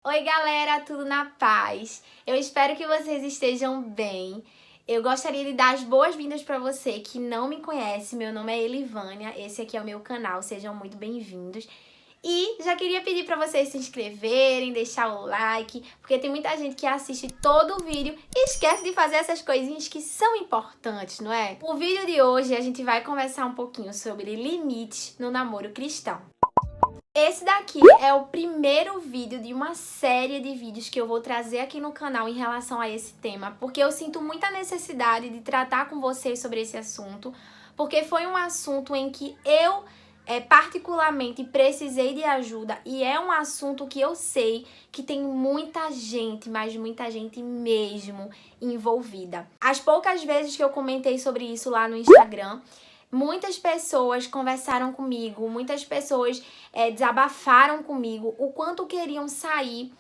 Oi galera, tudo na paz? Eu espero que vocês estejam bem. Eu gostaria de dar as boas-vindas para você que não me conhece. Meu nome é Elivânia, esse aqui é o meu canal, sejam muito bem-vindos. E já queria pedir para vocês se inscreverem, deixar o like, porque tem muita gente que assiste todo o vídeo e esquece de fazer essas coisinhas que são importantes, não é? O vídeo de hoje a gente vai conversar um pouquinho sobre limites no namoro cristão. Esse daqui é o primeiro vídeo de uma série de vídeos que eu vou trazer aqui no canal em relação a esse tema, porque eu sinto muita necessidade de tratar com vocês sobre esse assunto, porque foi um assunto em que eu particularmente precisei de ajuda e é um assunto que eu sei que tem muita gente, mas muita gente mesmo envolvida. As poucas vezes que eu comentei sobre isso lá no Instagram, muitas pessoas conversaram comigo, muitas pessoas desabafaram comigo o quanto queriam sair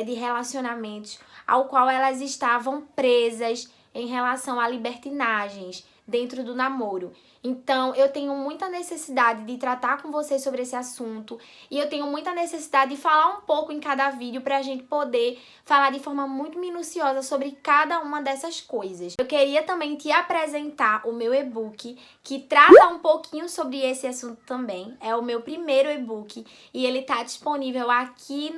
de relacionamentos ao qual elas estavam presas em relação a libertinagens dentro do namoro. Então, eu tenho muita necessidade de tratar com vocês sobre esse assunto e eu tenho muita necessidade de falar um pouco em cada vídeo para a gente poder falar de forma muito minuciosa sobre cada uma dessas coisas. Eu queria também te apresentar o meu e-book que trata um pouquinho sobre esse assunto também. É o meu primeiro e-book e ele tá disponível aqui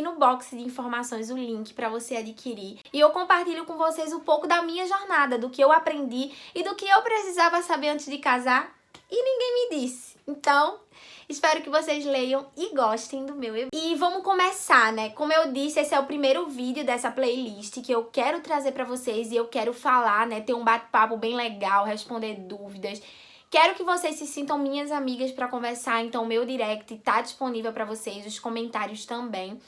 no box de informações, o link para você adquirir. E eu compartilho com vocês um pouco da minha jornada, do que eu aprendi e do que eu precisava saber antes de casar e ninguém me disse. Então, espero que vocês leiam e gostem do meu e-book. E vamos começar, né? Como eu disse, esse é o primeiro vídeo dessa playlist que eu quero trazer pra vocês e eu quero falar, né? Ter um bate-papo bem legal, responder dúvidas. Quero que vocês se sintam minhas amigas pra conversar, então o meu direct tá disponível pra vocês, os comentários também.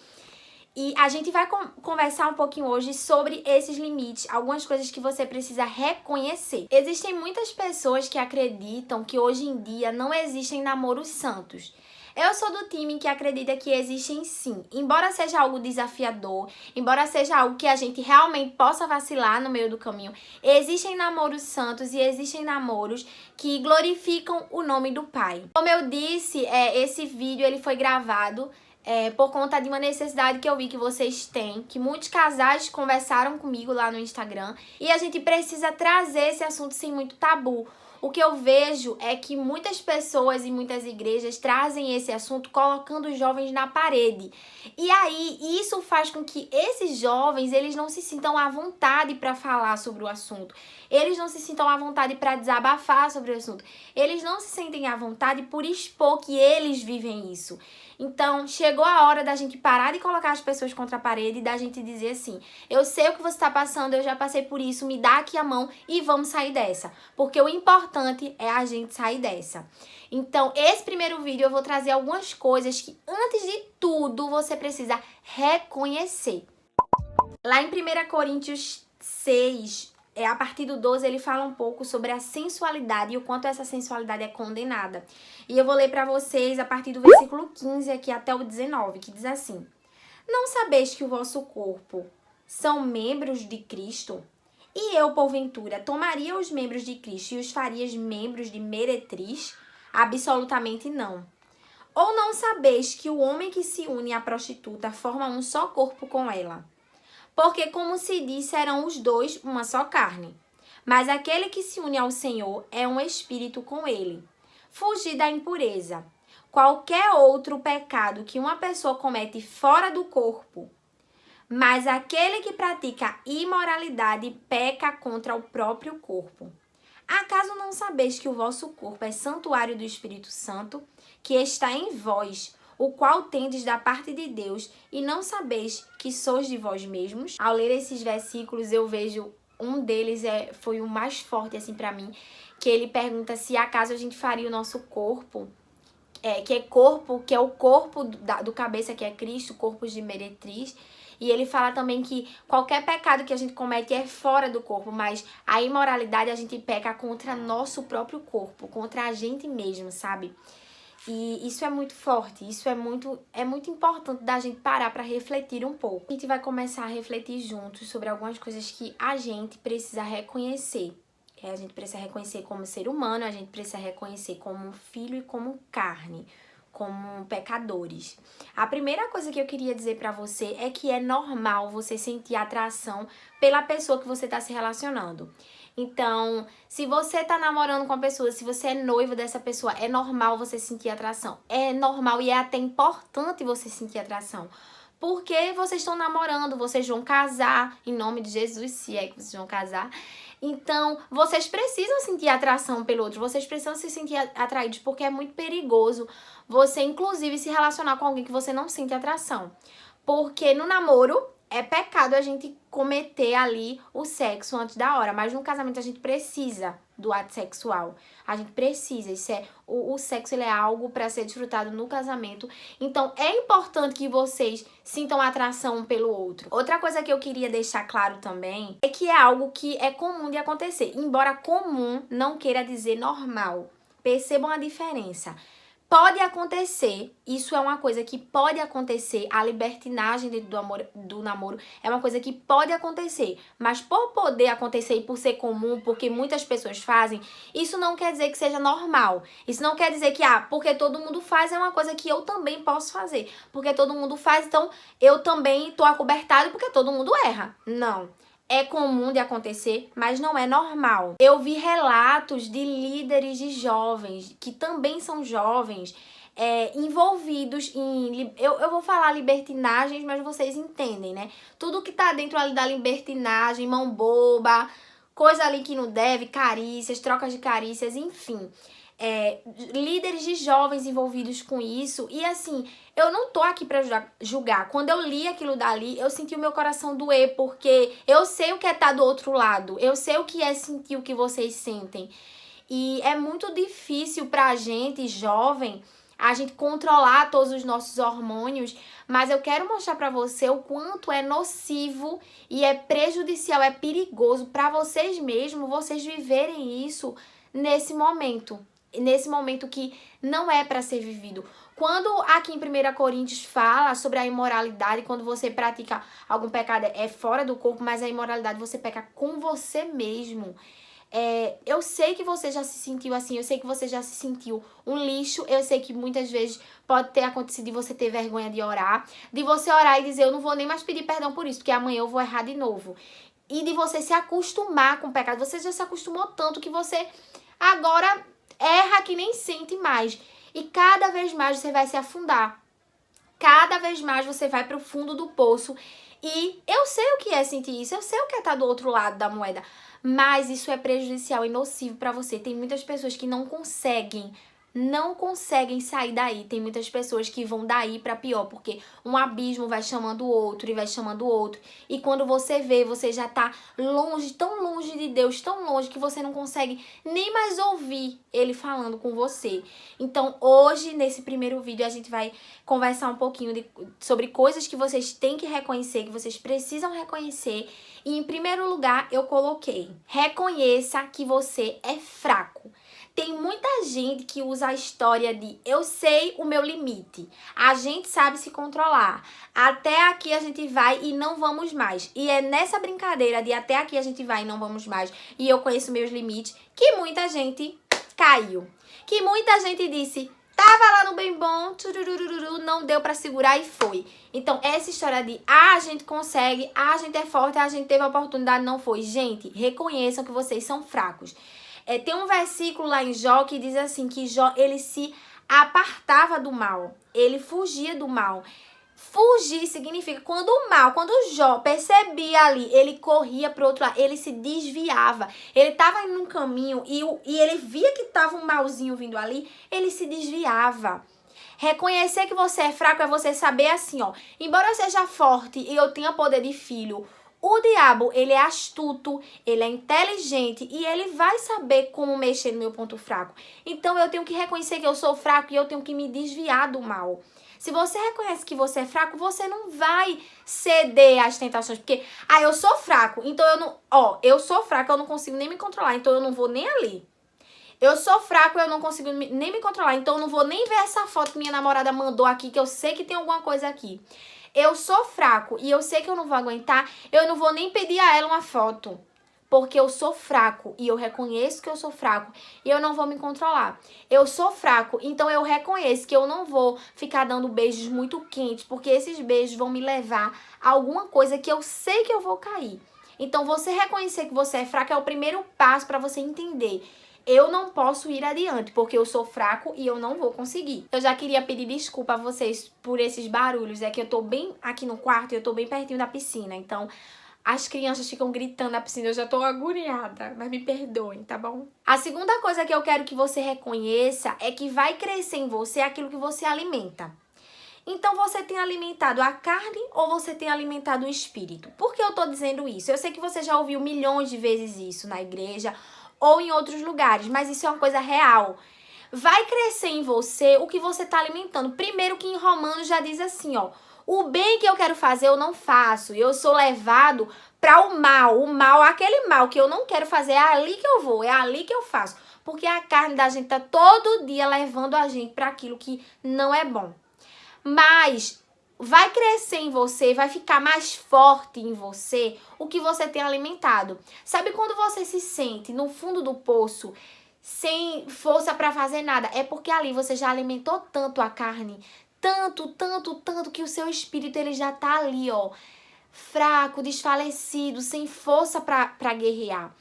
E a gente vai conversar um pouquinho hoje sobre esses limites, algumas coisas que você precisa reconhecer. Existem muitas pessoas que acreditam que hoje em dia não existem namoros santos. Eu sou do time que acredita que existem sim, embora seja algo desafiador, embora seja algo que a gente realmente possa vacilar no meio do caminho, existem namoros santos e existem namoros que glorificam o nome do Pai. Como eu disse, esse vídeo ele foi gravado por conta de uma necessidade que eu vi que vocês têm, que muitos casais conversaram comigo lá no Instagram, e a gente precisa trazer esse assunto sem muito tabu. O que eu vejo é que muitas pessoas e muitas igrejas trazem esse assunto colocando os jovens na parede. E aí, isso faz com que esses jovens, eles não se sintam à vontade para falar sobre o assunto. Eles não se sintam à vontade para desabafar sobre o assunto. Eles não se sentem à vontade por expor que eles vivem isso. Então, chegou a hora da gente parar de colocar as pessoas contra a parede e da gente dizer assim: eu sei o que você está passando, eu já passei por isso, me dá aqui a mão e vamos sair dessa. Porque o importante é a gente sair dessa. Então, esse primeiro vídeo eu vou trazer algumas coisas que, antes de tudo, você precisa reconhecer. Lá em 1 Coríntios 6, a partir do 12, ele fala um pouco sobre a sensualidade e o quanto essa sensualidade é condenada. E eu vou ler para vocês a partir do versículo 15 aqui até o 19, que diz assim: não sabeis que o vosso corpo são membros de Cristo? E eu, porventura, tomaria os membros de Cristo e os faria membros de meretriz? Absolutamente não. Ou não sabeis que o homem que se une à prostituta forma um só corpo com ela? Porque, como se diz, serão os dois uma só carne. Mas aquele que se une ao Senhor é um espírito com ele. Fugir da impureza. Qualquer outro pecado que uma pessoa comete fora do corpo, mas aquele que pratica imoralidade peca contra o próprio corpo. Acaso não sabeis que o vosso corpo é santuário do Espírito Santo, que está em vós, o qual tendes da parte de Deus, e não sabeis que sois de vós mesmos? Ao ler esses versículos, eu vejo um deles foi o mais forte assim para mim, que ele pergunta se acaso a gente faria o nosso corpo, que é o corpo do cabeça, que é Cristo, corpos de meretriz. E ele fala também que qualquer pecado que a gente comete é fora do corpo, mas a imoralidade a gente peca contra nosso próprio corpo, contra a gente mesmo, sabe? E isso é muito forte, isso é muito importante da gente parar para refletir um pouco. A gente vai começar a refletir juntos sobre algumas coisas que a gente precisa reconhecer. A gente precisa reconhecer como ser humano, a gente precisa reconhecer como filho e como carne, como pecadores. A primeira coisa que eu queria dizer pra você é que é normal você sentir atração pela pessoa que você tá se relacionando. Então, se você tá namorando com a pessoa, se você é noivo dessa pessoa, é normal você sentir atração. É normal e é até importante você sentir atração. Porque vocês estão namorando, vocês vão casar, em nome de Jesus, se é que vocês vão casar. Então, vocês precisam sentir atração pelo outro, vocês precisam se sentir atraídos, porque é muito perigoso você, inclusive, se relacionar com alguém que você não sente atração. Porque no namoro é pecado a gente cometer ali o sexo antes da hora, mas no casamento a gente precisa do ato sexual. A gente precisa, isso é, o sexo ele é algo para ser desfrutado no casamento. Então é importante que vocês sintam atração um pelo outro. Outra coisa que eu queria deixar claro também é que é algo que é comum de acontecer, embora comum não queira dizer normal. Percebam a diferença. Pode acontecer, isso é uma coisa que pode acontecer, a libertinagem dentro do namoro é uma coisa que pode acontecer, mas por poder acontecer e por ser comum, porque muitas pessoas fazem, isso não quer dizer que seja normal. Isso não quer dizer que, porque todo mundo faz é uma coisa que eu também posso fazer, porque todo mundo faz, então eu também tô acobertado porque todo mundo erra. Não. É comum de acontecer, mas não é normal. Eu vi relatos de líderes de jovens, que também são jovens, envolvidos em... Eu vou falar libertinagens, mas vocês entendem, né? Tudo que tá dentro ali da libertinagem, mão boba, coisa ali que não deve, carícias, trocas de carícias, enfim. Líderes de jovens envolvidos com isso. E assim, eu não tô aqui pra julgar. Quando eu li aquilo dali, eu senti o meu coração doer, porque eu sei o que é estar do outro lado. Eu sei o que é sentir o que vocês sentem. E é muito difícil pra gente, jovem, a gente controlar todos os nossos hormônios, mas eu quero mostrar pra você o quanto é nocivo e é prejudicial, é perigoso pra vocês mesmos, vocês viverem isso nesse momento que não é para ser vivido. Quando aqui em 1 Coríntios fala sobre a imoralidade, quando você pratica algum pecado é fora do corpo, mas a imoralidade você peca com você mesmo. Eu sei que você já se sentiu assim, eu sei que você já se sentiu um lixo, eu sei que muitas vezes pode ter acontecido de você ter vergonha de orar, de você orar e dizer, eu não vou nem mais pedir perdão por isso, porque amanhã eu vou errar de novo. E de você se acostumar com o pecado, você já se acostumou tanto que você agora erra que nem sente mais. E cada vez mais você vai se afundar. Cada vez mais você vai pro fundo do poço. E eu sei o que é sentir isso. Eu sei o que é estar do outro lado da moeda. Mas isso é prejudicial e nocivo pra você. Tem muitas pessoas que não conseguem sair daí. Tem muitas pessoas que vão daí pra pior, porque um abismo vai chamando o outro e vai chamando o outro. E quando você vê, você já tá longe, tão longe de Deus, tão longe que você não consegue nem mais ouvir Ele falando com você. Então, hoje, nesse primeiro vídeo, a gente vai conversar um pouquinho sobre coisas que vocês têm que reconhecer, que vocês precisam reconhecer. E, em primeiro lugar, eu coloquei: reconheça que você é fraco. Tem muita gente que usa a história de eu sei o meu limite, a gente sabe se controlar, até aqui a gente vai e não vamos mais. E é nessa brincadeira de até aqui a gente vai e não vamos mais, e eu conheço meus limites, que muita gente caiu. Que muita gente disse, tava lá no bem bom, não deu pra segurar e foi. Então essa história de a gente consegue, a gente é forte, a gente teve a oportunidade, não foi. Gente, reconheçam que vocês são fracos. Tem um versículo lá em Jó que diz assim, que Jó, ele se apartava do mal, ele fugia do mal. Fugir significa quando Jó percebia ali, ele corria para o outro lado, ele se desviava. Ele estava indo num caminho e ele via que estava um malzinho vindo ali, ele se desviava. Reconhecer que você é fraco é você saber assim, embora eu seja forte e eu tenha poder de filho, o diabo, ele é astuto, ele é inteligente e ele vai saber como mexer no meu ponto fraco. Então eu tenho que reconhecer que eu sou fraco e eu tenho que me desviar do mal. Se você reconhece que você é fraco, você não vai ceder às tentações, porque eu sou fraco, então eu sou fraco, eu não consigo nem me controlar, então eu não vou nem ali. Eu sou fraco, eu não consigo nem me controlar, então eu não vou nem ver essa foto que minha namorada mandou aqui, que eu sei que tem alguma coisa aqui. Eu sou fraco e eu sei que eu não vou aguentar, eu não vou nem pedir a ela uma foto. porque eu sou fraco e eu reconheço que eu sou fraco e eu não vou me controlar. Eu sou fraco, então eu reconheço que eu não vou ficar dando beijos muito quentes, porque esses beijos vão me levar a alguma coisa que eu sei que eu vou cair. Então você reconhecer que você é fraco é o primeiro passo para você entender. Eu não posso ir adiante, porque eu sou fraco e eu não vou conseguir. Eu já queria pedir desculpa a vocês por esses barulhos. É que eu tô bem aqui no quarto e eu tô bem pertinho da piscina. Então, as crianças ficam gritando na piscina. Eu já tô agoniada, mas me perdoem, tá bom? A segunda coisa que eu quero que você reconheça é que vai crescer em você aquilo que você alimenta. Então, você tem alimentado a carne ou você tem alimentado o espírito? Por que eu tô dizendo isso? Eu sei que você já ouviu milhões de vezes isso na igreja ou em outros lugares, mas isso é uma coisa real. Vai crescer em você o que você está alimentando. Primeiro que em Romanos já diz assim, ó, o bem que eu quero fazer eu não faço, eu sou levado para o mal, aquele mal que eu não quero fazer, é ali que eu vou, é ali que eu faço. Porque a carne da gente tá todo dia levando a gente para aquilo que não é bom. Mas vai crescer em você, vai ficar mais forte em você o que você tem alimentado. Sabe quando você se sente no fundo do poço, sem força para fazer nada? É porque ali você já alimentou tanto a carne, tanto, que o seu espírito ele já tá ali, ó, fraco, desfalecido, sem força para guerrear.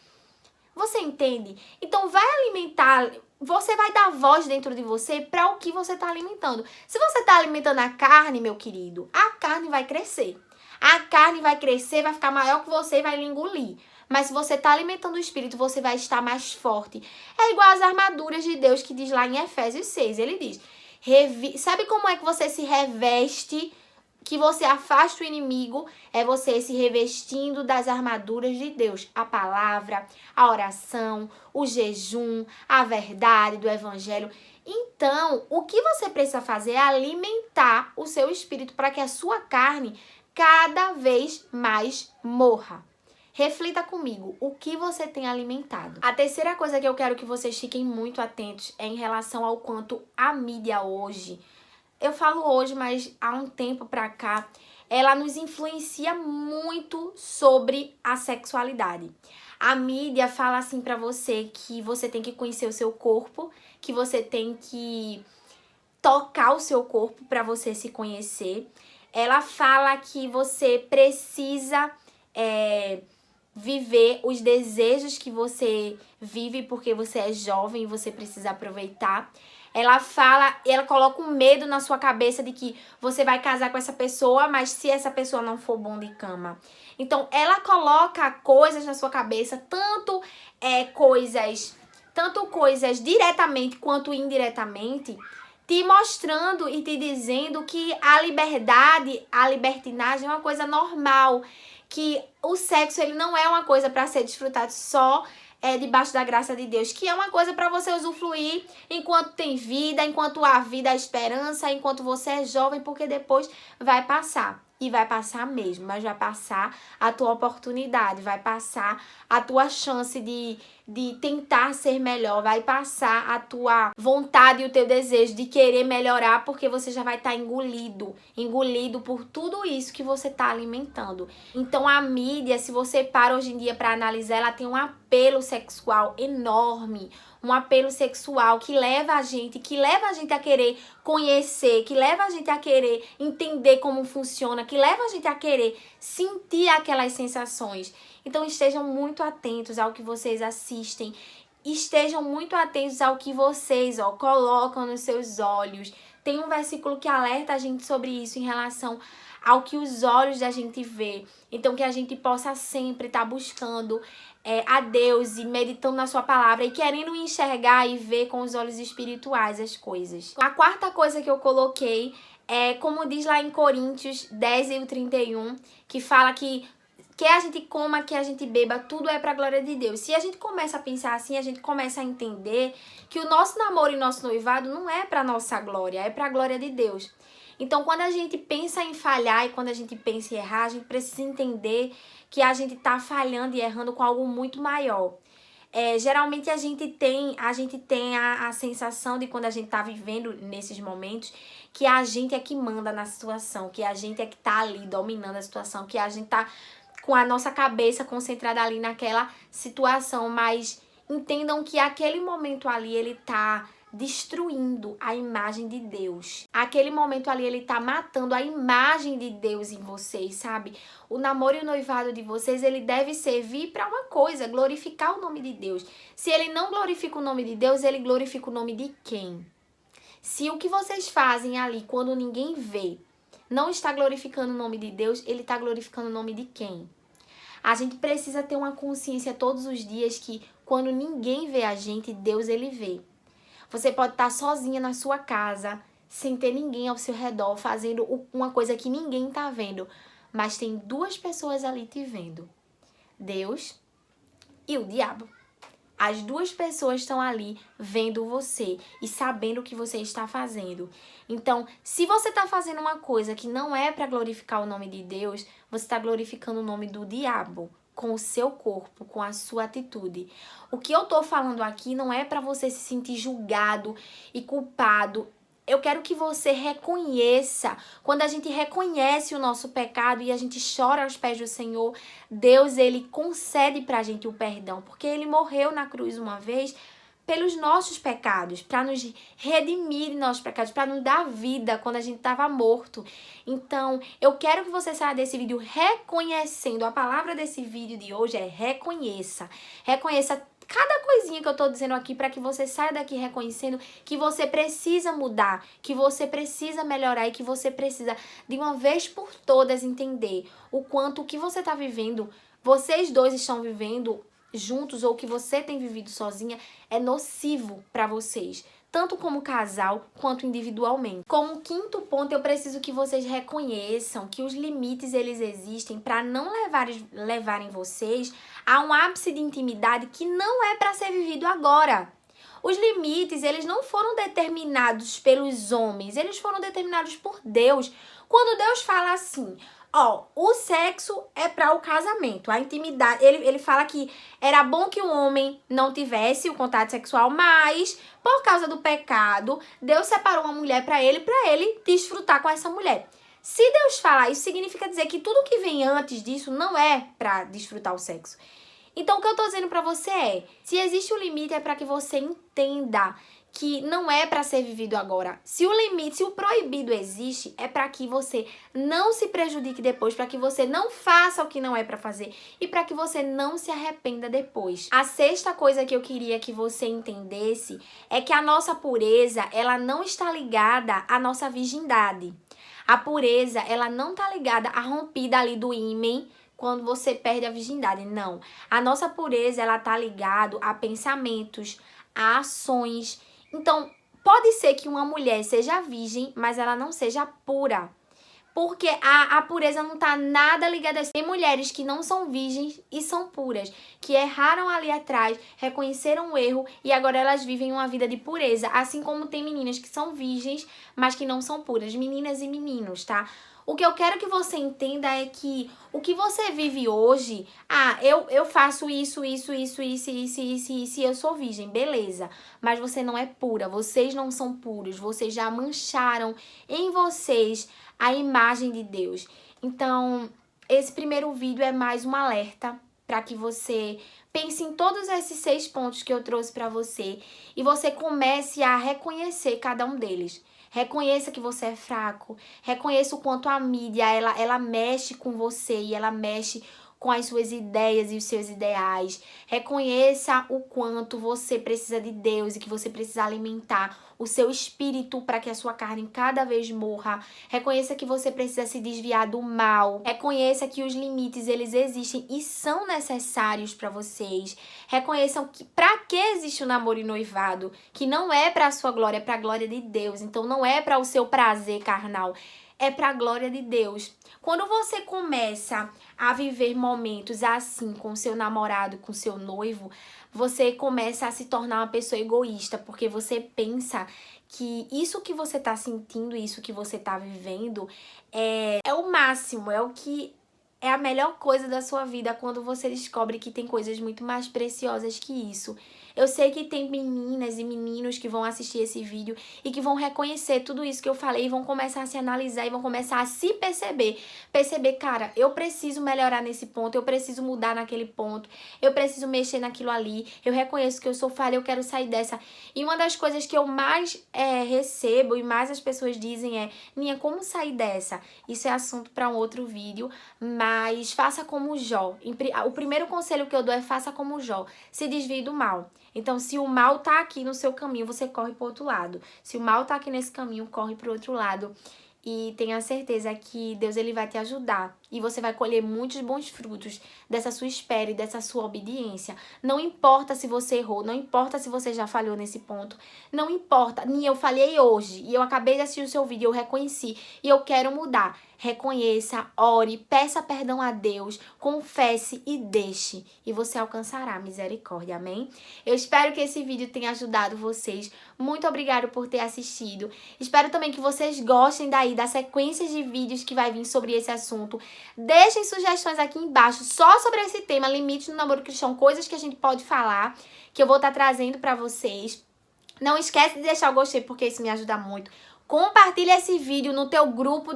Você entende? Então vai alimentar, você vai dar voz dentro de você para o que você está alimentando. Se você está alimentando a carne, meu querido, a carne vai crescer. A carne vai crescer, vai ficar maior que você e vai lhe engolir. Mas se você está alimentando o espírito, você vai estar mais forte. É igual as armaduras de Deus que diz lá em Efésios 6. Ele diz, sabe como é que você se reveste, que você afasta o inimigo? É você se revestindo das armaduras de Deus. A palavra, a oração, o jejum, a verdade do evangelho. Então, o que você precisa fazer é alimentar o seu espírito para que a sua carne cada vez mais morra. Reflita comigo, o que você tem alimentado? A terceira coisa que eu quero que vocês fiquem muito atentos é em relação ao quanto a mídia hoje, eu falo hoje, mas há um tempo pra cá, ela nos influencia muito sobre a sexualidade. A mídia fala assim pra você que você tem que conhecer o seu corpo, que você tem que tocar o seu corpo pra você se conhecer. Ela fala que você precisa viver os desejos que você vive porque você é jovem e você precisa aproveitar. Ela fala, ela coloca um medo na sua cabeça de que você vai casar com essa pessoa, mas se essa pessoa não for bom de cama. Então, ela coloca coisas na sua cabeça, tanto coisas diretamente quanto indiretamente, te mostrando e te dizendo que a liberdade, a libertinagem é uma coisa normal, que o sexo ele não é uma coisa para ser desfrutado só debaixo da graça de Deus, que é uma coisa para você usufruir enquanto tem vida, enquanto há vida, a esperança, enquanto você é jovem, porque depois vai passar. E vai passar mesmo, mas vai passar a tua oportunidade, vai passar a tua chance de tentar ser melhor, vai passar a tua vontade e o teu desejo de querer melhorar, porque você já vai estar engolido por tudo isso que você está alimentando. Então a mídia, se você para hoje em dia para analisar, ela tem um apelo sexual enorme, um apelo sexual que leva a gente a querer conhecer, que leva a gente a querer entender como funciona, que leva a gente a querer sentir aquelas sensações. Então estejam muito atentos ao que vocês assistem, estejam muito atentos ao que vocês colocam nos seus olhos. Tem um versículo que alerta a gente sobre isso em relação ao que os olhos da gente vê. Então que a gente possa sempre estar buscando a Deus e meditando na sua palavra e querendo enxergar e ver com os olhos espirituais as coisas. A quarta coisa que eu coloquei é, como diz lá em Coríntios 10:31, que fala que a gente coma, que a gente beba, tudo é para a glória de Deus. Se a gente começa a pensar assim, a gente começa a entender que o nosso namoro e nosso noivado não é para nossa glória, é para a glória de Deus. Então, quando a gente pensa em falhar e quando a gente pensa em errar, a gente precisa entender que a gente tá falhando e errando com algo muito maior. Geralmente a gente tem a sensação de quando a gente tá vivendo nesses momentos que a gente é que manda na situação, que a gente é que tá ali dominando a situação, que a gente tá com a nossa cabeça concentrada ali naquela situação, mas entendam que aquele momento ali, ele tá destruindo a imagem de Deus. Aquele momento ali, ele tá matando a imagem de Deus em vocês, sabe? O namoro e o noivado de vocês, ele deve servir para uma coisa, glorificar o nome de Deus. Se ele não glorifica o nome de Deus, ele glorifica o nome de quem? Se o que vocês fazem ali, quando ninguém vê, não está glorificando o nome de Deus, ele está glorificando o nome de quem? A gente precisa ter uma consciência todos os dias que quando ninguém vê a gente, Deus ele vê. Você pode estar sozinha na sua casa, sem ter ninguém ao seu redor, fazendo uma coisa que ninguém está vendo. Mas tem duas pessoas ali te vendo. Deus e o diabo. As duas pessoas estão ali vendo você e sabendo o que você está fazendo. Então, se você está fazendo uma coisa que não é para glorificar o nome de Deus, você está glorificando o nome do diabo com o seu corpo, com a sua atitude. O que eu tô falando aqui não é para você se sentir julgado e culpado. Eu quero que você reconheça. Quando a gente reconhece o nosso pecado e a gente chora aos pés do Senhor, Deus, ele concede pra gente o perdão, porque ele morreu na cruz uma vez pelos nossos pecados, para nos redimir de nossos pecados, para nos dar vida quando a gente estava morto. Então, eu quero que você saia desse vídeo reconhecendo. A palavra desse vídeo de hoje é reconheça. Reconheça cada coisinha que eu tô dizendo aqui para que você saia daqui reconhecendo que você precisa mudar, que você precisa melhorar e que você precisa, de uma vez por todas, entender o quanto o que você tá vivendo, vocês dois estão vivendo juntos ou que você tem vivido sozinha é nocivo para vocês, tanto como casal quanto individualmente. Como quinto ponto, eu preciso que vocês reconheçam que os limites eles existem para não levarem vocês a um ápice de intimidade que não é para ser vivido agora. Os limites, eles não foram determinados pelos homens, eles foram determinados por Deus. Quando Deus fala assim, ó, o sexo é para o casamento, a intimidade, ele fala que era bom que o homem não tivesse o contato sexual, mas por causa do pecado, Deus separou uma mulher para ele desfrutar com essa mulher. Se Deus falar isso, significa dizer que tudo que vem antes disso não é para desfrutar o sexo. Então, o que eu tô dizendo pra você é, se existe um limite é pra que você entenda que não é pra ser vivido agora. Se o limite, se o proibido existe, é pra que você não se prejudique depois, pra que você não faça o que não é pra fazer e pra que você não se arrependa depois. A sexta coisa que eu queria que você entendesse é que a nossa pureza, ela não está ligada à nossa virgindade. A pureza, ela não tá ligada à rompida ali do ímen, quando você perde a virgindade, não. A nossa pureza, ela tá ligado a pensamentos, a ações. Então, pode ser que uma mulher seja virgem, mas ela não seja pura. Porque a pureza não tá nada ligada a isso. Tem mulheres que não são virgens e são puras, que erraram ali atrás, reconheceram o erro e agora elas vivem uma vida de pureza. Assim como tem meninas que são virgens, mas que não são puras. Meninas e meninos, tá? O que eu quero que você entenda é que o que você vive hoje, eu faço isso, e eu sou virgem, beleza. Mas você não é pura, vocês não são puros, vocês já mancharam em vocês a imagem de Deus. Então, esse primeiro vídeo é mais um alerta para que você pense em todos esses 6 pontos que eu trouxe para você e você comece a reconhecer cada um deles. Reconheça que você é fraco, reconheça o quanto a mídia, ela mexe com você e ela mexe com as suas ideias e os seus ideais. Reconheça o quanto você precisa de Deus e que você precisa alimentar o seu espírito para que a sua carne cada vez morra. Reconheça que você precisa se desviar do mal. Reconheça que os limites, eles existem e são necessários para vocês. Reconheçam que para que existe o namoro e noivado, que não é para a sua glória, é para a glória de Deus. Então não é para o seu prazer carnal, é para a glória de Deus. Quando você começa a viver momentos assim com seu namorado, com seu noivo, você começa a se tornar uma pessoa egoísta, porque você pensa que isso que você tá sentindo, isso que você tá vivendo é o máximo, é o que é a melhor coisa da sua vida quando você descobre que tem coisas muito mais preciosas que isso. Eu sei que tem meninas e meninos que vão assistir esse vídeo e que vão reconhecer tudo isso que eu falei e vão começar a se analisar e vão começar a se perceber. Perceber, cara, eu preciso melhorar nesse ponto, eu preciso mudar naquele ponto, eu preciso mexer naquilo ali, eu reconheço que eu sou falha, eu quero sair dessa. E uma das coisas que eu mais recebo e mais as pessoas dizem é: Ninha, como sair dessa? Isso é assunto para um outro vídeo, mas faça como Jó. O primeiro conselho que eu dou é: faça como Jó, se desvie do mal. Então, se o mal tá aqui no seu caminho, você corre pro outro lado. Se o mal tá aqui nesse caminho, corre pro outro lado. E tenha certeza que Deus ele vai te ajudar. E você vai colher muitos bons frutos dessa sua espera e dessa sua obediência. Não importa se você errou, não importa se você já falhou nesse ponto. Não importa. Nem eu falhei hoje e eu acabei de assistir o seu vídeo, eu reconheci e eu quero mudar. Reconheça, ore, peça perdão a Deus, confesse e deixe. E você alcançará misericórdia, amém? Eu espero que esse vídeo tenha ajudado vocês. Muito obrigada por ter assistido. Espero também que vocês gostem daí da sequência de vídeos que vai vir sobre esse assunto. Deixem sugestões aqui embaixo só sobre esse tema, limite no namoro cristão, coisas que a gente pode falar, que eu vou estar trazendo pra vocês. Não esquece de deixar o gostei, porque isso me ajuda muito. Compartilha esse vídeo no teu grupo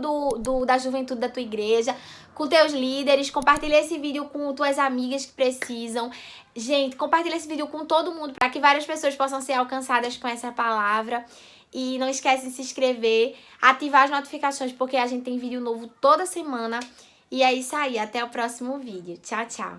da juventude da tua igreja, com teus líderes. Compartilha esse vídeo com tuas amigas que precisam. Gente, compartilha esse vídeo com todo mundo para que várias pessoas possam ser alcançadas com essa palavra. E não esquece de se inscrever, ativar as notificações, porque a gente tem vídeo novo toda semana. E é isso aí, até o próximo vídeo. Tchau, tchau.